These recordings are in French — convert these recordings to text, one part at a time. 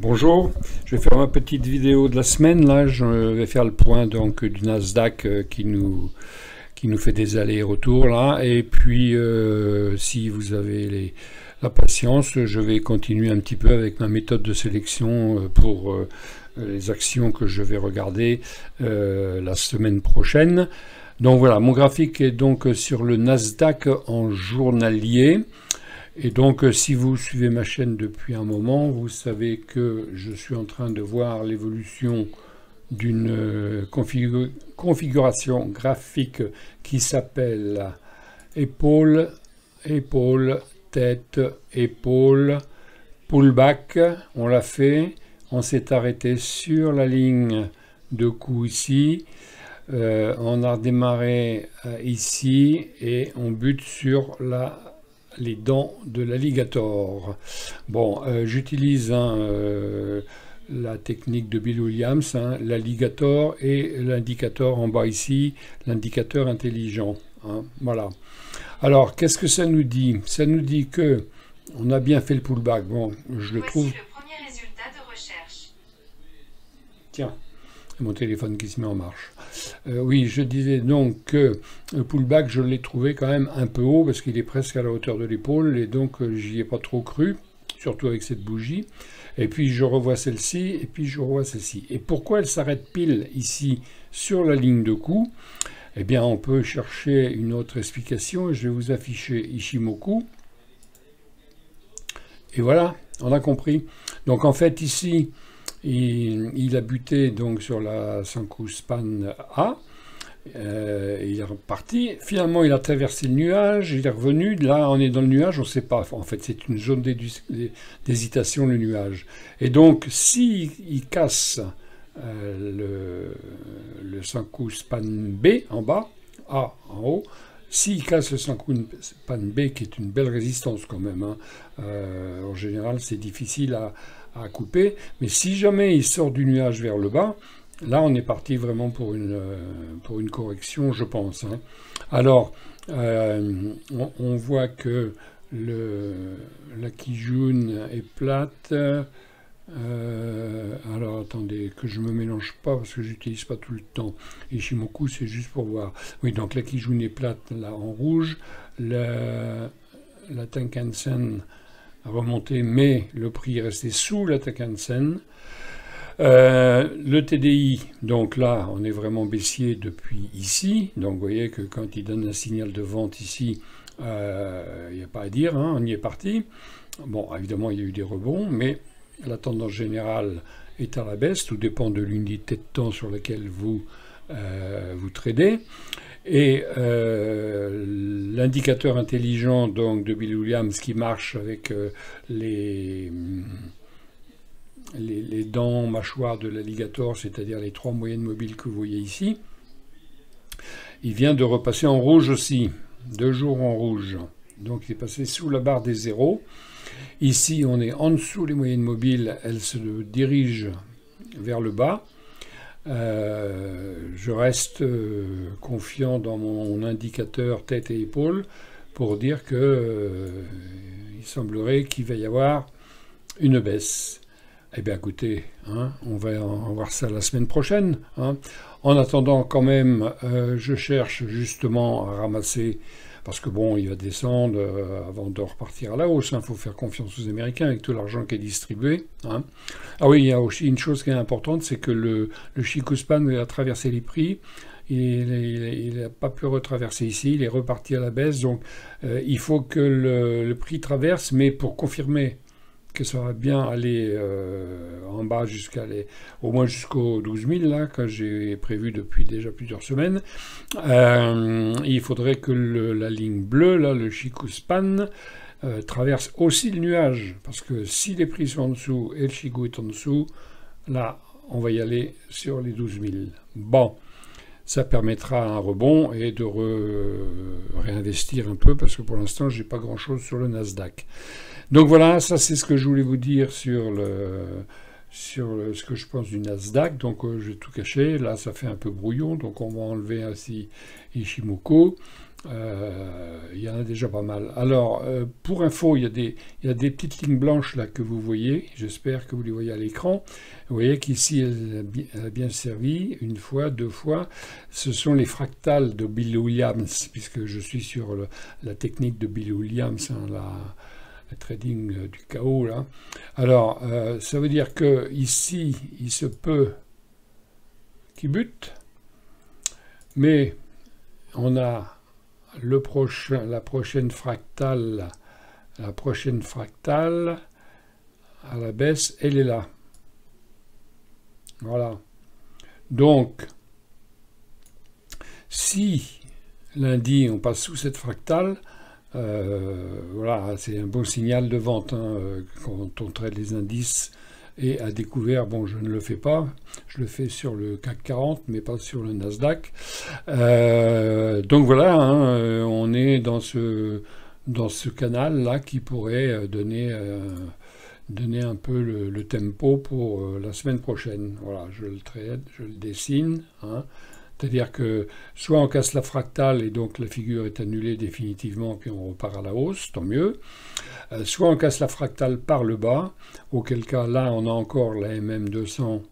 Bonjour, je vais faire ma petite vidéo de la semaine. Là, je vais faire le point donc du Nasdaq qui nous fait des allers-retours là. Et puis, si vous avez la patience, je vais continuer un petit peu avec ma méthode de sélection pour les actions que je vais regarder la semaine prochaine. Donc voilà, mon graphique est donc sur le Nasdaq en journalier. Et donc, si vous suivez ma chaîne depuis un moment, vous savez que je suis en train de voir l'évolution d'une configuration graphique qui s'appelle épaule, épaule, tête, épaule, pullback. On l'a fait, on s'est arrêté sur la ligne de coup ici. On a redémarré ici et on bute sur les dents de l'alligator. Bon, j'utilise la technique de Bill Williams, l'alligator et l'indicateur en bas ici, l'indicateur intelligent. Voilà. Alors, qu'est-ce que ça nous dit? Ça nous dit que on a bien fait le pullback. Bon, je le trouve. Voici le premier résultat de recherche. Tiens, mon téléphone qui se met en marche. Oui, je disais donc que le pullback, je l'ai trouvé quand même un peu haut parce qu'il est presque à la hauteur de l'épaule et donc j'y ai pas trop cru, surtout avec cette bougie. Et puis je revois celle-ci et puis je revois celle-ci. Et pourquoi elle s'arrête pile ici sur la ligne de coup? Eh bien, on peut chercher une autre explication et je vais vous afficher Ishimoku. Et voilà, on a compris. Donc en fait ici, il a buté donc sur la Senkou Span A. Il est reparti. Finalement, il a traversé le nuage. Il est revenu. Là, on est dans le nuage. On ne sait pas. En fait, c'est une zone d'hésitation, le nuage. Et donc, s'il casse le Senkou Span B en bas, A en haut, s'il casse le Senkou Span B, qui est une belle résistance quand même, en général, c'est difficile à couper, mais si jamais il sort du nuage vers le bas, là on est parti vraiment pour une correction, je pense. Alors, on voit que la Kijun est plate. Alors attendez, que je me mélange pas parce que j'utilise pas tout le temps. Ishimoku, c'est juste pour voir. Oui, donc la Kijun est plate là en rouge. La Tenkan-sen a remonté, mais le prix est resté sous la Tenkan-sen. Le TDI, donc là, on est vraiment baissier depuis ici. Donc vous voyez que quand il donne un signal de vente ici, il n'y a pas à dire, on y est parti. Bon, évidemment, il y a eu des rebonds, mais la tendance générale est à la baisse. Tout dépend de l'unité de temps sur laquelle vous tradez. Et l'indicateur intelligent donc, de Bill Williams qui marche avec les dents mâchoires de l'alligator, c'est-à-dire les 3 moyennes mobiles que vous voyez ici, il vient de repasser en rouge aussi, 2 jours en rouge. Donc il est passé sous la barre des zéros. Ici, on est en dessous des moyennes mobiles, elles se dirigent vers le bas. Je reste confiant dans mon indicateur tête et épaule pour dire que il semblerait qu'il va y avoir une baisse. Eh bien écoutez, on va en voir ça la semaine prochaine. En attendant quand même, je cherche justement à ramasser, parce que bon, il va descendre avant de repartir à la hausse. Il faut faire confiance aux Américains avec tout l'argent qui est distribué. Ah oui, il y a aussi une chose qui est importante, c'est que le Chikou-span a traversé les prix. Il n'a pas pu retraverser ici, il est reparti à la baisse. Donc il faut que le prix traverse, mais pour confirmer que ça va bien aller en bas au moins jusqu'aux 12 000, là, que j'ai prévu depuis déjà plusieurs semaines. Il faudrait que la ligne bleue, là, le Chikou-span, traverse aussi le nuage, parce que si les prix sont en dessous et le Chikou est en dessous, là, on va y aller sur les 12 000. Bon, ça permettra un rebond et de réinvestir un peu, parce que pour l'instant, j'ai pas grand-chose sur le Nasdaq. Donc voilà, ça c'est ce que je voulais vous dire sur ce que je pense du Nasdaq. Donc je vais tout cacher. Là, ça fait un peu brouillon, donc on va enlever ainsi Ishimoku. Il y en a déjà pas mal. Alors, pour info, il y a des petites lignes blanches là que vous voyez. J'espère que vous les voyez à l'écran. Vous voyez qu'ici, elle a bien servi, une fois, deux fois. Ce sont les fractales de Bill Williams, puisque je suis sur la technique de Bill Williams, hein, le trading du chaos, là. Alors, ça veut dire que ici, il se peut qu'il bute, mais on a la prochaine fractale à la baisse, elle est là. Voilà. Donc, si lundi on passe sous cette fractale, voilà, c'est un bon signal de vente, hein, quand on trade les indices. Et à découvert, bon, je ne le fais pas, je le fais sur le CAC 40, mais pas sur le Nasdaq. Donc voilà, hein, on est dans ce canal-là qui pourrait donner un peu le tempo pour la semaine prochaine. Voilà, je le trade, je le dessine, hein. C'est-à-dire que soit on casse la fractale et donc la figure est annulée définitivement, puis on repart à la hausse, tant mieux. Soit on casse la fractale par le bas, auquel cas là on a encore la MM200,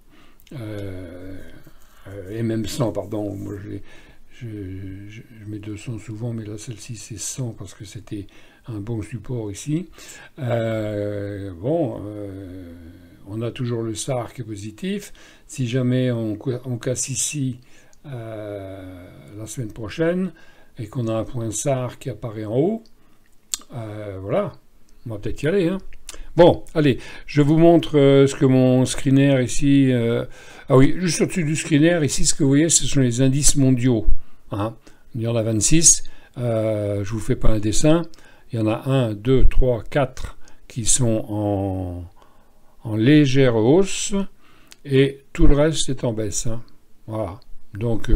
MM100, pardon, moi je mets 200 souvent, mais là celle-ci c'est 100 parce que c'était un bon support ici. On a toujours le SAR qui est positif. Si jamais on casse ici la semaine prochaine et qu'on a un point SAR qui apparaît en haut, voilà, on va peut-être y aller, hein. Bon, allez, je vous montre ce que mon screener ici... ah oui, juste au-dessus du screener, ici, ce que vous voyez, ce sont les indices mondiaux, hein. Il y en a 26, je vous fais pas un dessin, il y en a 1, 2, 3, 4 qui sont en légère hausse, et tout le reste est en baisse, hein. Voilà. Donc,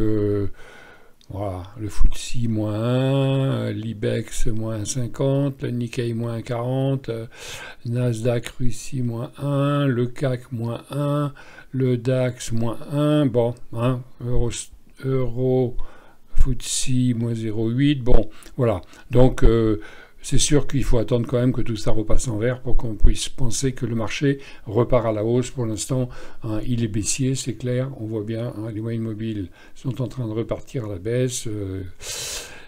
voilà, le FTSE moins 1, l'IBEX moins 50, le Nikkei moins 40, Nasdaq Russie moins 1, le CAC moins 1, le DAX moins 1, bon, hein, Euro FTSE moins 0,8, bon, voilà. Donc, c'est sûr qu'il faut attendre quand même que tout ça repasse en vert pour qu'on puisse penser que le marché repart à la hausse. Pour l'instant, hein, il est baissier, c'est clair, on voit bien, hein, les moyennes mobiles sont en train de repartir à la baisse.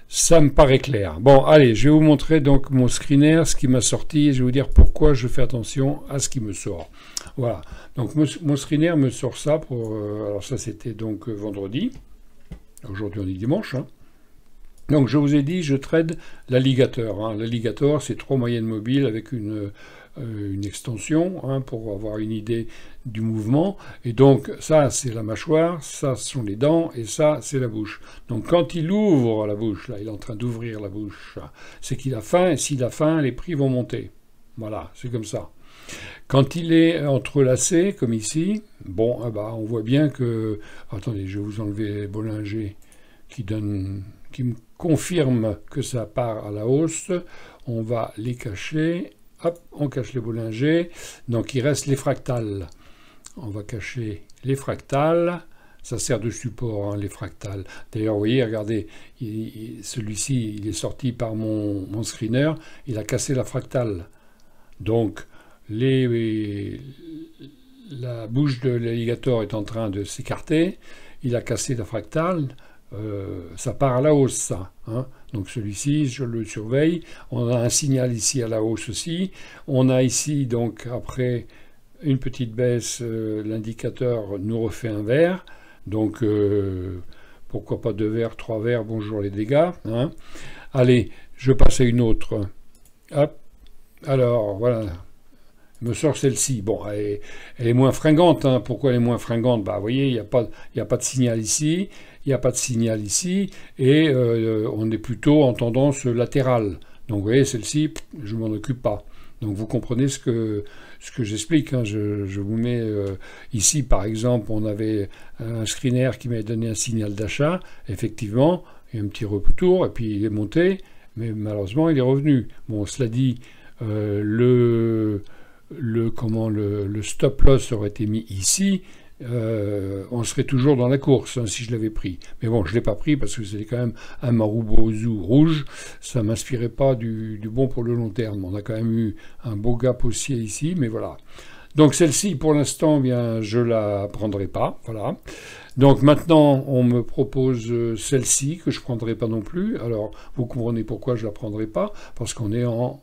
Ça me paraît clair. Bon, allez, je vais vous montrer donc mon screener, ce qui m'a sorti, et je vais vous dire pourquoi je fais attention à ce qui me sort. Voilà, donc mon screener me sort ça pour... alors ça, c'était donc vendredi. Aujourd'hui, on est dimanche, hein. Donc je vous ai dit, je trade l'alligator, hein. L'alligator, c'est 3 moyennes mobiles avec une extension, hein, pour avoir une idée du mouvement. Et donc ça, c'est la mâchoire, ça, ce sont les dents, et ça, c'est la bouche. Donc quand il ouvre la bouche, là, il est en train d'ouvrir la bouche, c'est qu'il a faim, et s'il a faim, les prix vont monter. Voilà, c'est comme ça. Quand il est entrelacé, comme ici, bon, ah bah, on voit bien que... Attendez, je vais vous enlever Bollinger qui me confirme que ça part à la hausse. On va les cacher. Hop, on cache les Bollinger. Donc il reste les fractales. On va cacher les fractales. Ça sert de support, hein, les fractales. D'ailleurs, vous voyez, regardez, celui-ci, il est sorti par mon screener. Il a cassé la fractale. Donc, la bouche de l'alligator est en train de s'écarter. Il a cassé la fractale. Ça part à la hausse, ça, hein. Donc celui-ci, je le surveille. On a un signal ici à la hausse aussi. On a ici, donc, après une petite baisse, l'indicateur nous refait un vert. Donc, pourquoi pas 2 verts, 3 verts, bonjour les dégâts, hein. Allez, je passe à une autre. Hop. Alors, voilà. Me sort celle-ci. Bon, elle est moins fringante, hein. Pourquoi elle est moins fringante? Bah, vous voyez, il n'y a pas de signal ici. Il n'y a pas de signal ici, et on est plutôt en tendance latérale. Donc vous voyez, celle-ci, je ne m'en occupe pas. Donc vous comprenez ce que j'explique, hein. Je vous mets ici, par exemple, on avait un screener qui m'avait donné un signal d'achat. Effectivement, il y a un petit retour, et puis il est monté, mais malheureusement, il est revenu. Bon, cela dit, le stop loss aurait été mis ici, on serait toujours dans la course hein, si je l'avais pris. Mais bon, je ne l'ai pas pris parce que c'était quand même un Marubozu rouge. Ça ne m'inspirait pas du bon pour le long terme. On a quand même eu un beau gap haussier ici, mais voilà. Donc celle-ci, pour l'instant, bien, je ne la prendrai pas. Voilà. Donc maintenant, on me propose celle-ci que je ne prendrai pas non plus. Alors, vous comprenez pourquoi je ne la prendrai pas. Parce qu'on est en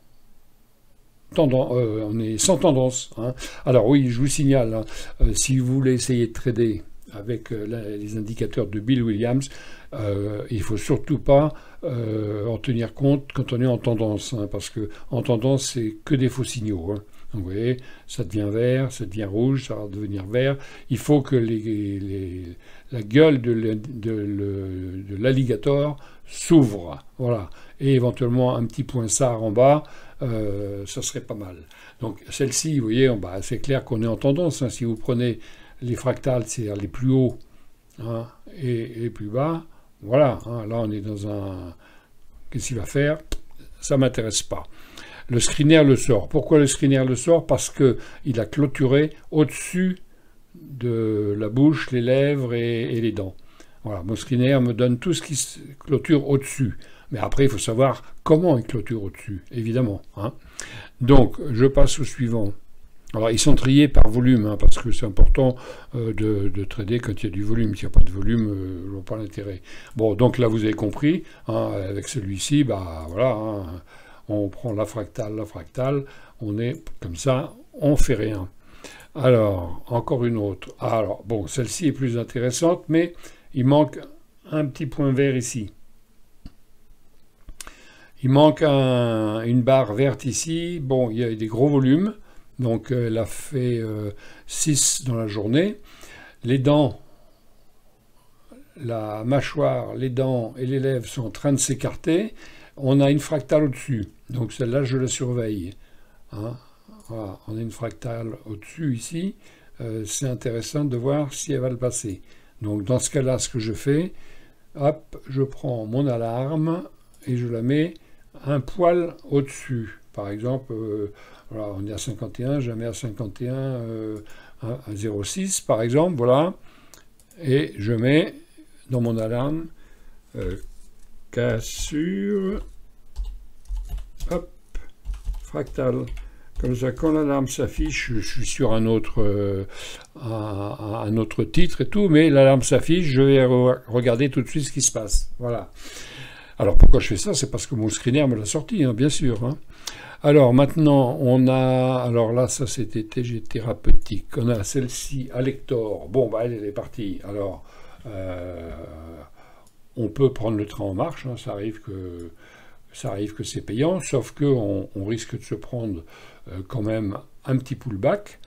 on est sans tendance. Hein. Alors oui, je vous signale, hein, si vous voulez essayer de trader avec les indicateurs de Bill Williams, il ne faut surtout pas en tenir compte quand on est en tendance, hein, parce que en tendance, c'est que des faux signaux. Hein. Donc, vous voyez, ça devient vert, ça devient rouge, ça va devenir vert. Il faut que la gueule de l'alligator s'ouvre, voilà, et éventuellement un petit poinçard en bas. Ça serait pas mal. Donc celle-ci, vous voyez, bah, c'est clair qu'on est en tendance. Hein. Si vous prenez les fractales, c'est-à-dire les plus hauts hein, et les plus bas, voilà. Hein, là, on est dans un... Qu'est-ce qu'il va faire? Ça ne m'intéresse pas. Le screener le sort. Pourquoi le screener le sort? Parce qu'il a clôturé au-dessus de la bouche, les lèvres et les dents. Voilà, mon screener me donne tout ce qui se clôture au-dessus. Mais après, il faut savoir comment il clôture au-dessus, évidemment. Hein. Donc, je passe au suivant. Alors, ils sont triés par volume, hein, parce que c'est important de trader quand il y a du volume. S'il n'y a pas de volume, je vois pas l'intérêt. Bon, donc là, vous avez compris. Hein, avec celui-ci, bah voilà, hein, on prend la fractale, on est comme ça, on fait rien. Alors, encore une autre. Alors, bon, celle-ci est plus intéressante, mais il manque un petit point vert ici. Il manque une barre verte ici. Bon, il y a des gros volumes. Donc, elle a fait 6 dans la journée. Les dents, la mâchoire, les dents et les lèvres sont en train de s'écarter. On a une fractale au-dessus. Donc, celle-là, je la surveille. Hein. Voilà, on a une fractale au-dessus ici. C'est intéressant de voir si elle va le passer. Donc, dans ce cas-là, ce que je fais, hop, je prends mon alarme et je la mets un poil au-dessus. Par exemple, voilà, on est à 51, je la mets à 51, à 0,6 par exemple, voilà. Et je mets dans mon alarme cassure, hop, fractal. Comme ça, quand l'alarme s'affiche, je suis sur un autre titre et tout, mais l'alarme s'affiche, je vais regarder tout de suite ce qui se passe. Voilà. Alors pourquoi je fais ça? C'est parce que mon screener me l'a sorti, hein, bien sûr. Hein. Alors maintenant, on a... Alors là, ça c'était TG thérapeutique. On a celle-ci, Alector. Bon, bah elle est partie. Alors, on peut prendre le train en marche. Hein, ça arrive que c'est payant, sauf qu'on risque de se prendre quand même un petit pullback.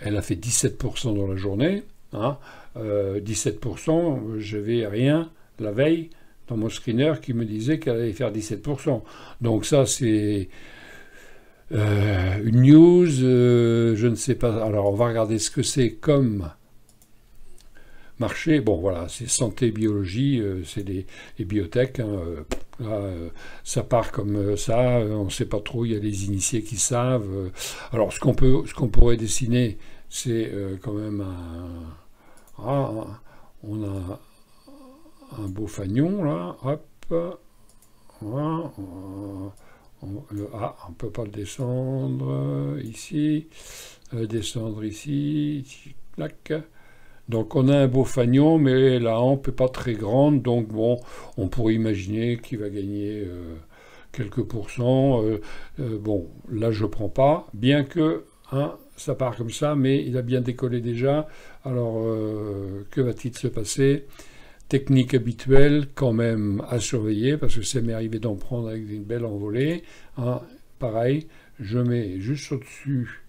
Elle a fait 17% dans la journée. Hein, 17%, je n'avais rien la veille dans mon screener qui me disait qu'elle allait faire 17%. Donc ça, c'est une news, je ne sais pas. Alors, on va regarder ce que c'est comme marché. Bon, voilà, c'est santé, biologie, c'est les biotech. Hein, là, ça part comme ça, on ne sait pas trop, il y a les initiés qui savent. Alors, ce qu'on pourrait dessiner, c'est quand même on a un beau fanion, là, hop, voilà, on ne peut pas le descendre ici, descendre ici, clac. Donc on a un beau fanion, mais la hampe n'est pas très grande, donc bon, on pourrait imaginer qu'il va gagner quelques pourcents. Bon, là je ne prends pas, bien que ça part comme ça, mais il a bien décollé déjà. Alors, que va-t-il se passer? Technique habituelle, quand même à surveiller, parce que ça m'est arrivé d'en prendre avec une belle envolée. Hein. Pareil, je mets juste au-dessus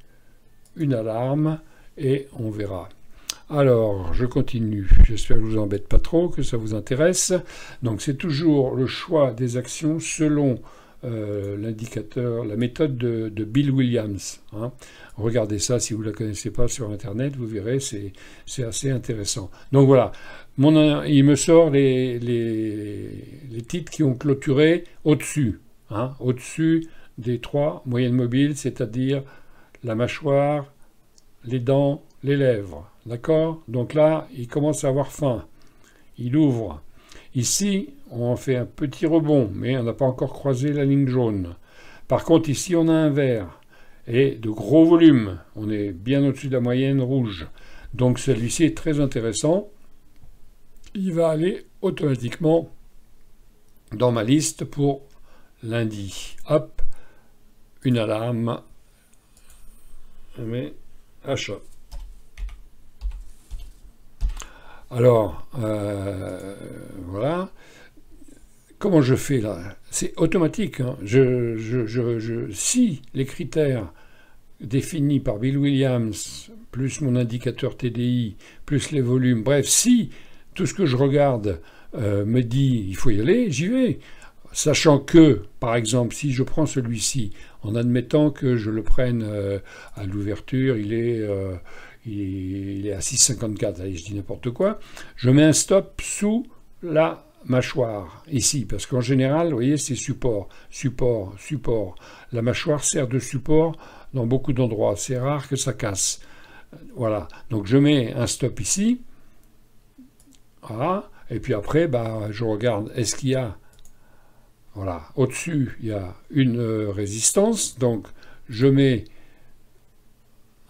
une alarme et on verra. Alors, je continue. J'espère que je ne vous embête pas trop, que ça vous intéresse. Donc, c'est toujours le choix des actions selon l'indicateur, la méthode de Bill Williams. Hein. Regardez ça si vous ne la connaissez pas sur Internet, vous verrez, c'est assez intéressant. Donc voilà, il me sort les titres qui ont clôturé au-dessus, hein, au-dessus des 3 moyennes mobiles, c'est-à-dire la mâchoire, les dents, les lèvres. D'accord? Donc là, il commence à avoir faim. Il ouvre. Ici, on fait un petit rebond, mais on n'a pas encore croisé la ligne jaune. Par contre, ici, on a un vert et de gros volumes. On est bien au-dessus de la moyenne rouge. Donc celui-ci est très intéressant. Il va aller automatiquement dans ma liste pour lundi. Hop, une alarme. Mais achat. Alors, voilà. Comment je fais là? C'est automatique. Hein. Si les critères définis par Bill Williams, plus mon indicateur TDI, plus les volumes, bref, si tout ce que je regarde me dit il faut y aller, j'y vais. Sachant que, par exemple, si je prends celui-ci, en admettant que je le prenne à l'ouverture, il est à 6,54, allez, je dis n'importe quoi, je mets un stop sous la mâchoire, ici, parce qu'en général, vous voyez, c'est support, support, support. La mâchoire sert de support dans beaucoup d'endroits, c'est rare que ça casse. Voilà, donc je mets un stop ici, voilà, et puis après, bah, je regarde, est-ce qu'il y a, voilà, au-dessus, il y a une résistance, donc je mets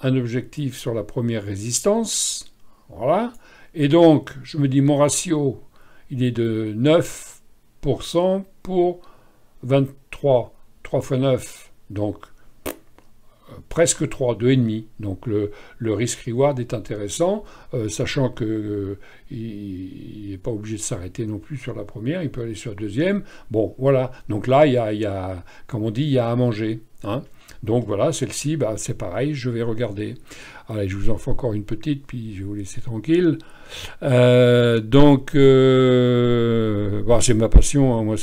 un objectif sur la première résistance, voilà, et donc je me dis mon ratio, il est de 9% pour 23, 3 fois 9, donc presque 3, 2,5. Donc le risk-reward est intéressant, sachant qu'il n'est pas obligé de s'arrêter non plus sur la première, il peut aller sur la deuxième. Bon, voilà, donc là, il y a comme on dit, il y a à manger. Hein. Donc voilà, celle-ci, bah, c'est pareil, je vais regarder. Allez, je vous en fais encore une petite, puis je vais vous laisser tranquille. Bah, c'est ma passion, hein. Moi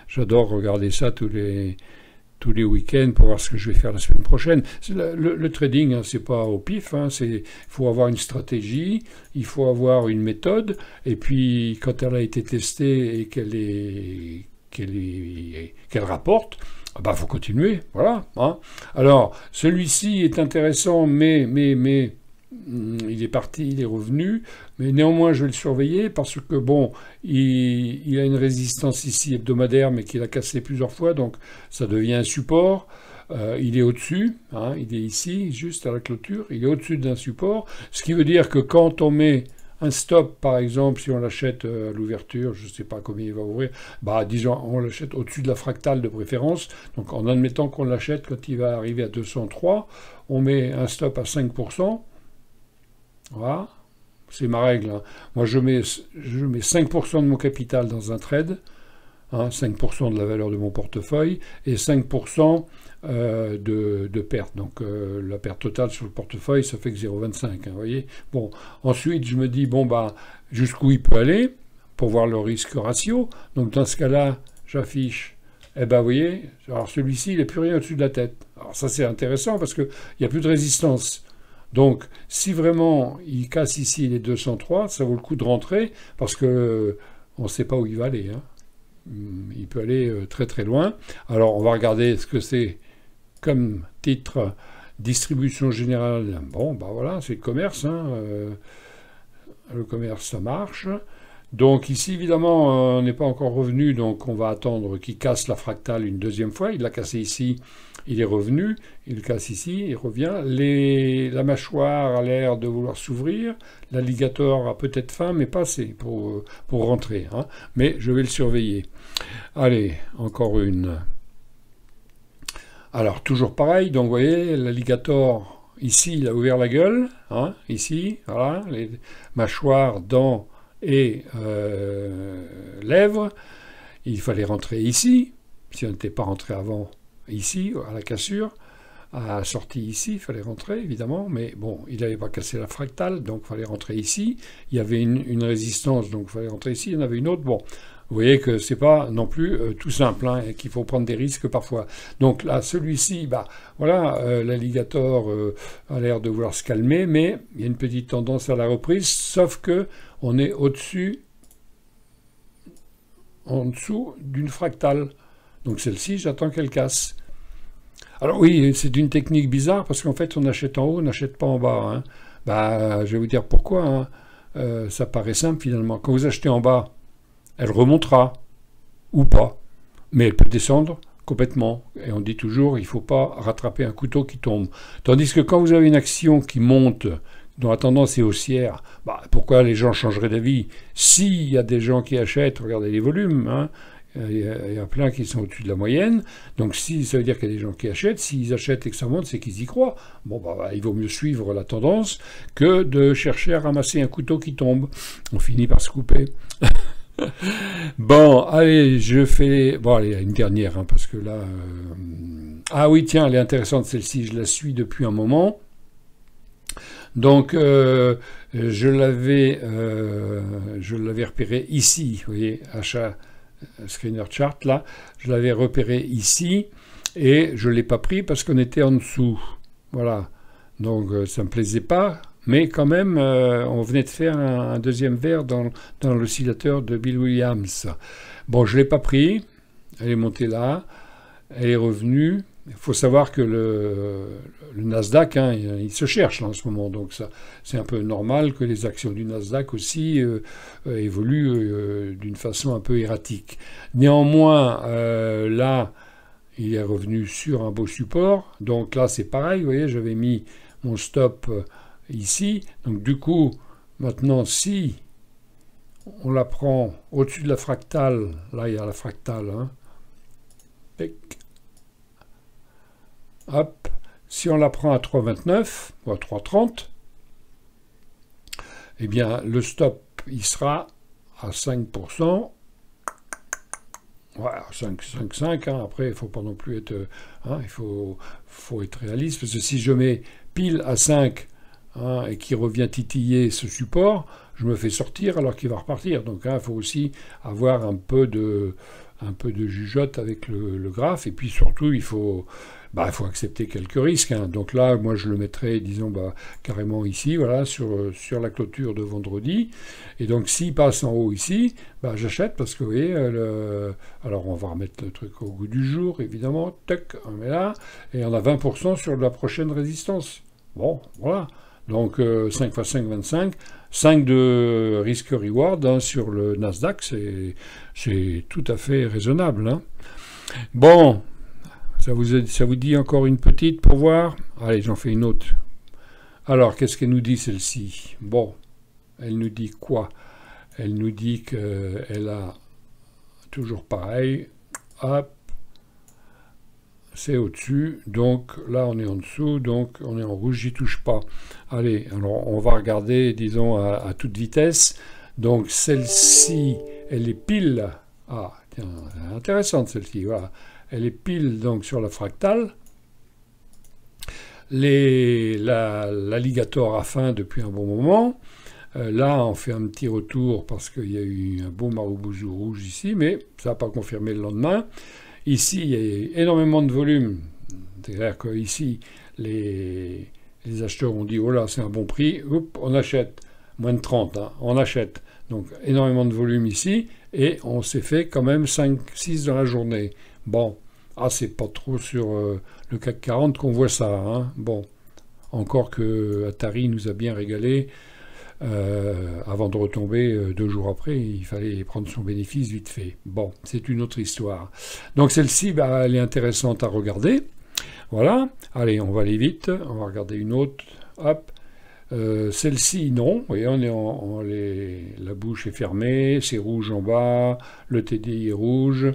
j'adore regarder ça tous les week-ends pour voir ce que je vais faire la semaine prochaine. Le trading, hein, c'est pas au pif, hein, il faut avoir une stratégie, il faut avoir une méthode, et puis quand elle a été testée et qu'elle rapporte, bah faut continuer, voilà. Hein. Alors, celui-ci est intéressant, mais il est parti, il est revenu, mais néanmoins je vais le surveiller parce que bon, il a une résistance ici hebdomadaire, mais qu'il a cassé plusieurs fois, donc ça devient un support. Il est au-dessus, hein, il est ici, juste à la clôture, il est au-dessus d'un support, ce qui veut dire que quand on met un stop, par exemple, si on l'achète à l'ouverture, je ne sais pas combien il va ouvrir, bah, disons, on l'achète au-dessus de la fractale de préférence, donc en admettant qu'on l'achète quand il va arriver à 203, on met un stop à 5%, voilà, c'est ma règle. Hein. Moi, je mets 5% de mon capital dans un trade, hein, 5% de la valeur de mon portefeuille, et 5% de perte. Donc la perte totale sur le portefeuille, ça fait que 0,25. Hein, vous voyez. Bon, ensuite, je me dis, bon, bah, jusqu'où il peut aller, pour voir le risque ratio. Donc dans ce cas-là, j'affiche, eh ben, vous voyez, alors celui-ci, il n'est plus rien au-dessus de la tête. Alors ça, c'est intéressant parce qu'il n'y a plus de résistance. Donc, si vraiment il casse ici les 203, ça vaut le coup de rentrer parce que on ne sait pas où il va aller. Hein. Il peut aller très très loin. Alors, on va regarder ce que c'est comme titre distribution générale. Bon, bah voilà, c'est le commerce. Hein. Le commerce, ça marche. Donc ici, évidemment, on n'est pas encore revenu, donc on va attendre qu'il casse la fractale une deuxième fois. Il l'a cassé ici, il est revenu, il le casse ici, il revient. La mâchoire a l'air de vouloir s'ouvrir, l'alligator a peut-être faim, mais pas assez pour rentrer. Hein. Mais je vais le surveiller. Allez, encore une. Alors, toujours pareil, donc vous voyez, l'alligator, ici, il a ouvert la gueule, hein, ici, voilà, les mâchoires, dents et lèvres. Il fallait rentrer ici, si on n'était pas rentré avant, ici, à la cassure, à la sortie ici, il fallait rentrer, évidemment, mais bon, il n'avait pas cassé la fractale, donc il fallait rentrer ici. Il y avait une résistance, donc il fallait rentrer ici, il y en avait une autre, bon. Vous voyez que c'est pas non plus tout simple, hein, et qu'il faut prendre des risques parfois. Donc là, celui-ci, bah voilà, l'alligator a l'air de vouloir se calmer, mais il y a une petite tendance à la reprise, sauf que on est en dessous d'une fractale. Donc celle-ci, j'attends qu'elle casse. Alors oui, c'est une technique bizarre parce qu'en fait on achète en haut, on n'achète pas en bas, hein. Bah, je vais vous dire pourquoi, hein. Ça paraît simple finalement. Quand vous achetez en bas, elle remontera ou pas, mais elle peut descendre complètement. Et on dit toujours, il ne faut pas rattraper un couteau qui tombe. Tandis que quand vous avez une action qui monte, dont la tendance est haussière, bah, pourquoi les gens changeraient d'avis? S'il y a des gens qui achètent, regardez les volumes, hein, il y a plein qui sont au-dessus de la moyenne. Donc si ça veut dire qu'il y a des gens qui achètent, s'ils achètent et que ça monte, c'est qu'ils y croient. Bon, bah, il vaut mieux suivre la tendance que de chercher à ramasser un couteau qui tombe. On finit par se couper. Bon, allez, je fais... Bon, allez, une dernière, hein, parce que là... Ah oui, tiens, elle est intéressante, celle-ci, je la suis depuis un moment. Donc, je l'avais repéré ici, vous voyez, achat screener chart, là, je l'avais repéré ici, et je ne l'ai pas pris parce qu'on était en dessous. Voilà, donc ça ne me plaisait pas. Mais quand même, on venait de faire un deuxième verre dans l'oscillateur de Bill Williams. Bon, je ne l'ai pas pris. Elle est montée là. Elle est revenue. Il faut savoir que le Nasdaq, hein, il se cherche là, en ce moment. Donc c'est un peu normal que les actions du Nasdaq aussi évoluent d'une façon un peu erratique. Néanmoins, là, il est revenu sur un beau support. Donc là, c'est pareil. Vous voyez, j'avais mis mon stop... ici, donc du coup, maintenant, si on la prend au-dessus de la fractale, là il y a la fractale, hein, hop, si on la prend à 3,29 ou à 3,30, eh bien le stop, il sera à 5%, voilà, 5,5, hein, après il ne faut pas non plus être, hein, il faut être réaliste, parce que si je mets pile à 5, hein, et qui revient titiller ce support, je me fais sortir alors qu'il va repartir. Donc il faut aussi avoir un peu de jugeote avec le graphe, et puis surtout il faut accepter quelques risques, hein. Donc là, moi je le mettrais, disons, carrément ici, voilà, sur la clôture de vendredi. Et donc s'il passe en haut ici, j'achète parce que vous voyez, alors on va remettre le truc au goût du jour, évidemment, tac, on met là, et on a 20% sur la prochaine résistance. Bon, voilà. Donc 5 x 5, 25. 5 de risk-reward, hein, sur le Nasdaq, c'est tout à fait raisonnable, hein. Bon, ça vous dit encore une petite pour voir? Allez, j'en fais une autre. Alors, qu'est-ce qu'elle nous dit, celle-ci? Bon, elle nous dit quoi? Elle nous dit qu'elle a toujours pareil. Hop. C'est au-dessus, donc là on est en dessous, donc on est en rouge, j'y touche pas. Allez, alors on va regarder, disons, à toute vitesse. Donc celle-ci, elle est pile, ah, tiens, intéressante celle-ci, voilà. Elle est pile donc sur la fractale. L'alligator a faim depuis un bon moment. Là, on fait un petit retour parce qu'il y a eu un beau marubozu rouge ici, mais ça n'a pas confirmé le lendemain. Ici, il y a énormément de volume. C'est-à-dire qu'ici, les acheteurs ont dit « Oh là, c'est un bon prix, hop, on achète. » Moins de 30, hein, on achète. Donc, énormément de volume ici. Et on s'est fait quand même 5-6 dans la journée. Bon, c'est pas trop sur le CAC 40 qu'on voit ça, hein. Bon, encore que Atari nous a bien régalé. Avant de retomber 2 jours après, il fallait prendre son bénéfice vite fait. Bon, c'est une autre histoire. Donc celle-ci, elle est intéressante à regarder. Voilà. Allez, on va aller vite. On va regarder une autre. Hop. Celle-ci, non. Vous voyez, on est la bouche est fermée, c'est rouge en bas, le TDI est rouge.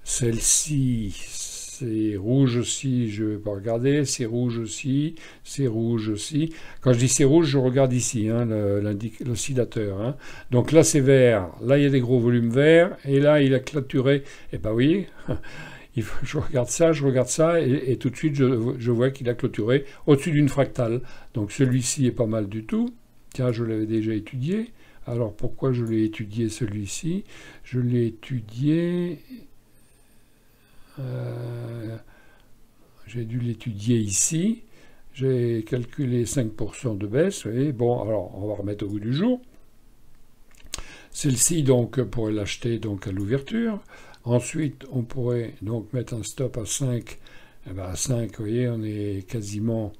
Celle-ci, c'est rouge aussi, je ne vais pas regarder, c'est rouge aussi, c'est rouge aussi. Quand je dis c'est rouge, je regarde ici, hein, l'oscillateur, hein. Donc là c'est vert, là il y a des gros volumes verts, et là il a clôturé. Et ben oui, je regarde ça, et tout de suite je vois qu'il a clôturé au-dessus d'une fractale. Donc celui-ci est pas mal du tout. Tiens, je l'avais déjà étudié. Alors pourquoi je l'ai étudié celui-ci? Je l'ai étudié... j'ai dû l'étudier ici, j'ai calculé 5% de baisse, vous voyez. Bon, alors on va remettre au goût du jour. Celle-ci, donc, on pourrait l'acheter donc à l'ouverture. Ensuite, on pourrait donc mettre un stop à 5 Eh ben, à 5, vous voyez, on est quasiment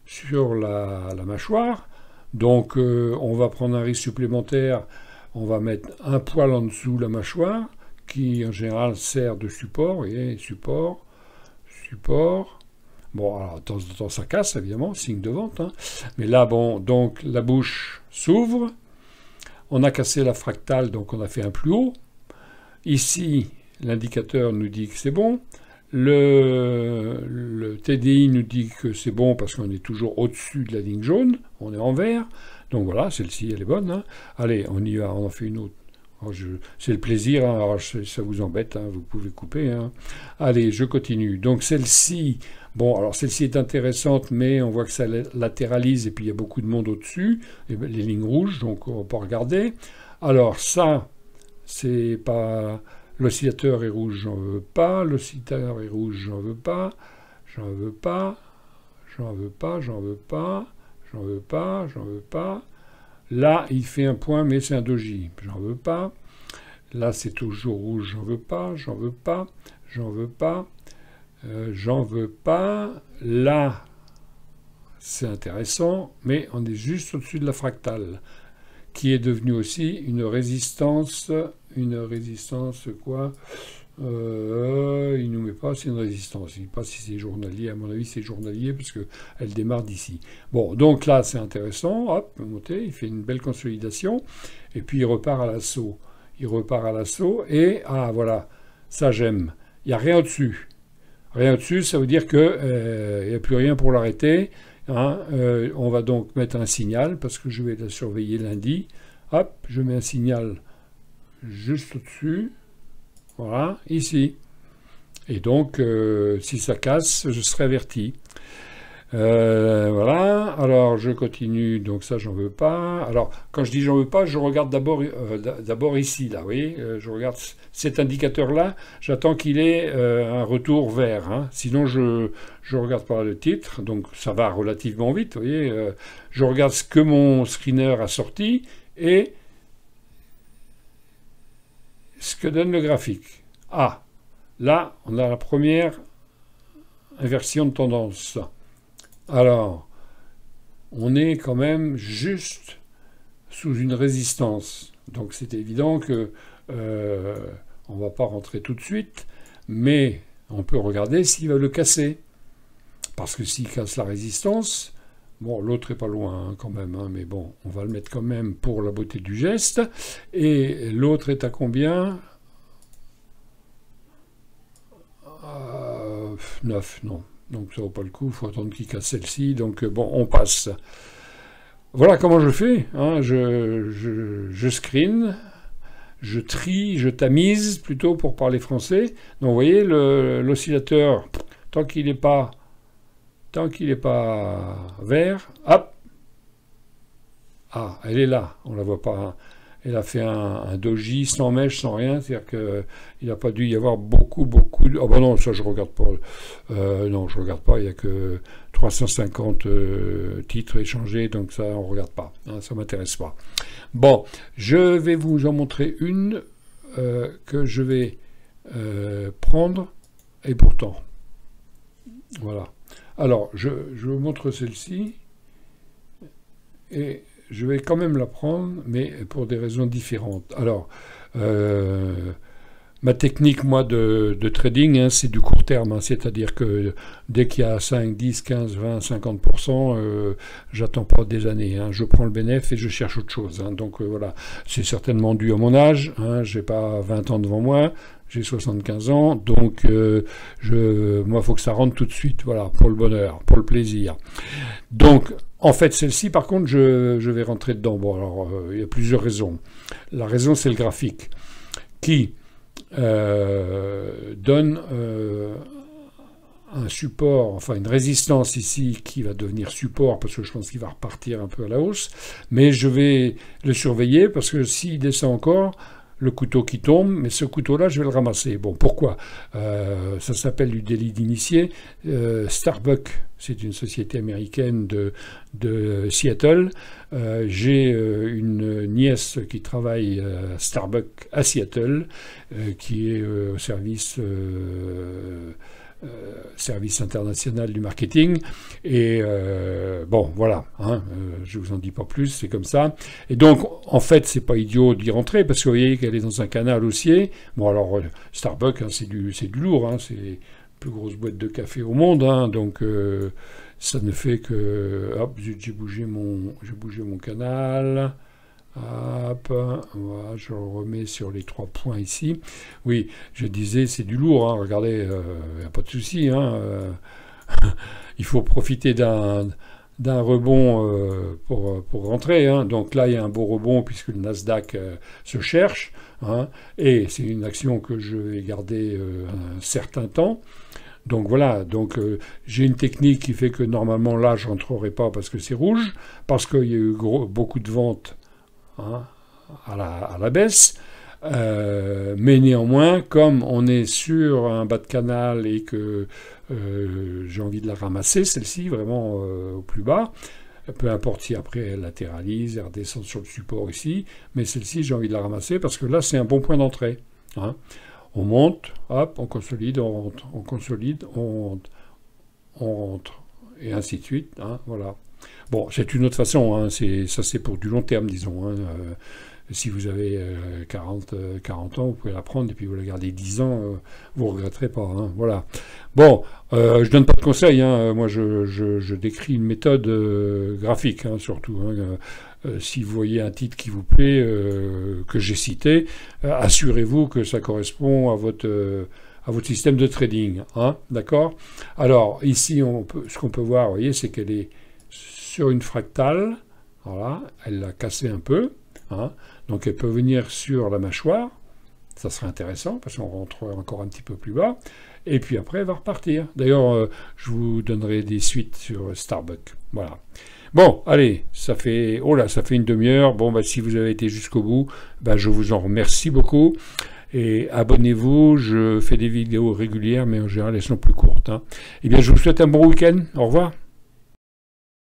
sur la mâchoire. Donc on va prendre un risque supplémentaire, on va mettre un poil en dessous la mâchoire, qui en général sert de support, vous voyez, support, support. Bon, alors de temps en temps ça casse, évidemment, signe de vente, hein. Mais là, bon, donc la bouche s'ouvre, on a cassé la fractale, donc on a fait un plus haut. Ici, l'indicateur nous dit que c'est bon. Le TDI nous dit que c'est bon parce qu'on est toujours au-dessus de la ligne jaune, on est en vert. Donc voilà, celle-ci, elle est bonne, hein. Allez, on y va, on en fait une autre. C'est le plaisir, hein. Alors, ça vous embête, hein, vous pouvez couper, hein. Allez, je continue. Donc celle-ci, bon, alors celle-ci est intéressante, mais on voit que ça latéralise et puis il y a beaucoup de monde au-dessus, les lignes rouges, donc on va pas regarder. Alors ça, c'est pas... L'oscillateur est rouge, j'en veux pas. L'oscillateur est rouge, j'en veux pas. J'en veux pas. J'en veux pas, j'en veux pas. J'en veux pas, j'en veux pas. Là, il fait un point, mais c'est un doji. J'en veux pas. Là, c'est toujours rouge, j'en veux pas. J'en veux pas. J'en veux pas. J'en veux pas. Là, c'est intéressant, mais on est juste au-dessus de la fractale, qui est devenue aussi une résistance quoi, il nous met pas, c'est une résistance, il ne dit pas si c'est journalier, à mon avis c'est journalier, parce qu'elle démarre d'ici. Bon, donc là c'est intéressant, hop, monter, il fait une belle consolidation, et puis il repart à l'assaut. Il repart à l'assaut, et, ah voilà, ça j'aime, il n'y a rien au-dessus. Rien au-dessus, ça veut dire qu'il n'y a plus rien pour l'arrêter. Hein, on va donc mettre un signal, parce que je vais la surveiller lundi. Hop, je mets un signal juste au-dessus. Voilà, ici. Et donc, si ça casse, je serai averti. Voilà, alors je continue, donc ça j'en veux pas. Alors quand je dis j'en veux pas, je regarde d'abord ici, là, vous voyez, je regarde cet indicateur-là, j'attends qu'il ait un retour vert, hein. Sinon je regarde pas le titre, donc ça va relativement vite, vous voyez, je regarde ce que mon screener a sorti et ce que donne le graphique. Ah, là on a la première inversion de tendance. Alors, on est quand même juste sous une résistance. Donc c'est évident que on ne va pas rentrer tout de suite, mais on peut regarder s'il va le casser. Parce que s'il casse la résistance, bon, l'autre est pas loin hein, quand même, hein, mais bon, on va le mettre quand même pour la beauté du geste. Et l'autre est à combien 9, non. Donc ça vaut pas le coup, il faut attendre qu'il casse celle-ci. Donc bon, on passe. Voilà comment je fais. Hein. Je screen, je trie, je tamise, plutôt pour parler français. Donc vous voyez, l'oscillateur, tant qu'il n'est pas vert, hop. Ah, elle est là, on la voit pas. Hein. Elle a fait un doji sans mèche, sans rien, c'est-à-dire qu'il n'a pas dû y avoir beaucoup de... Ah ben non, ça je regarde pas. Non, je regarde pas, il n'y a que 350 titres échangés, donc ça on regarde pas, hein, ça m'intéresse pas. Bon, je vais vous en montrer une que je vais prendre, et pourtant. Voilà. Alors, je vous montre celle-ci, et... je vais quand même la prendre, mais pour des raisons différentes. Alors, ma technique, moi, de trading, hein, c'est du court terme. Hein, c'est-à-dire que dès qu'il y a 5, 10, 15, 20, 50%, j'attends pas des années. Hein, je prends le bénéfice et je cherche autre chose. Hein, donc voilà, c'est certainement dû à mon âge. Hein, j'ai pas 20 ans devant moi. J'ai 75 ans, donc moi, il faut que ça rentre tout de suite, voilà, pour le bonheur, pour le plaisir. Donc, en fait, celle-ci, par contre, je vais rentrer dedans. Bon, alors, il y a plusieurs raisons. La raison, c'est le graphique, qui donne un support, enfin une résistance ici, qui va devenir support, parce que je pense qu'il va repartir un peu à la hausse, mais je vais le surveiller, parce que s'il descend encore... le couteau qui tombe, mais ce couteau-là, je vais le ramasser. Bon, pourquoi ça s'appelle du délit d'initié. Starbucks, c'est une société américaine de Seattle. J'ai une nièce qui travaille à Starbucks à Seattle, qui est au service service international du marketing. Et bon, voilà, hein, je vous en dis pas plus, c'est comme ça. Et donc, en fait, c'est pas idiot d'y rentrer, parce que vous voyez qu'elle est dans un canal haussier. Bon, alors, Starbucks, hein, c'est du lourd, hein, c'est la plus grosse boîte de café au monde, hein, donc ça ne fait que... Hop, j'ai bougé mon canal. Hop, voilà, je le remets sur les 3 points ici. Oui, je disais, c'est du lourd, hein, regardez, il n'y a pas de souci, hein, il faut profiter d'un rebond pour rentrer, hein. Donc là, il y a un beau rebond puisque le Nasdaq se cherche, hein, et c'est une action que je vais garder un certain temps. Donc voilà, donc j'ai une technique qui fait que normalement là, je rentrerai pas parce que c'est rouge, parce qu'il y a eu beaucoup de ventes, hein, à la baisse, mais néanmoins, comme on est sur un bas de canal et que j'ai envie de la ramasser, celle-ci, vraiment au plus bas, peu importe si après elle latéralise, elle redescend sur le support ici, mais celle-ci, j'ai envie de la ramasser parce que là, c'est un bon point d'entrée, hein. On monte, hop, on consolide, on rentre, on consolide, on rentre, et ainsi de suite, hein, voilà. Bon, c'est une autre façon, hein, ça c'est pour du long terme, disons, hein. Si vous avez 40 ans, vous pouvez la prendre, et puis vous la gardez 10 ans, vous ne regretterez pas, hein, voilà. Bon, je donne pas de conseils, hein, moi je décris une méthode graphique, hein, surtout, hein. Si vous voyez un titre qui vous plaît, que j'ai cité, assurez-vous que ça correspond à votre système de trading, hein, d'accord? Alors, ici, ce qu'on peut voir, vous voyez, c'est qu'elle est sur une fractale, voilà, elle l'a cassé un peu, hein, donc elle peut venir sur la mâchoire, ça serait intéressant, parce qu'on rentre encore un petit peu plus bas, et puis après, elle va repartir. D'ailleurs, je vous donnerai des suites sur Starbucks, voilà. Bon, allez, ça fait une demi-heure. Bon, bah, si vous avez été jusqu'au bout, bah, je vous en remercie beaucoup. Et abonnez-vous, je fais des vidéos régulières, mais en général, elles sont plus courtes, hein. Eh bien, je vous souhaite un bon week-end. Au revoir.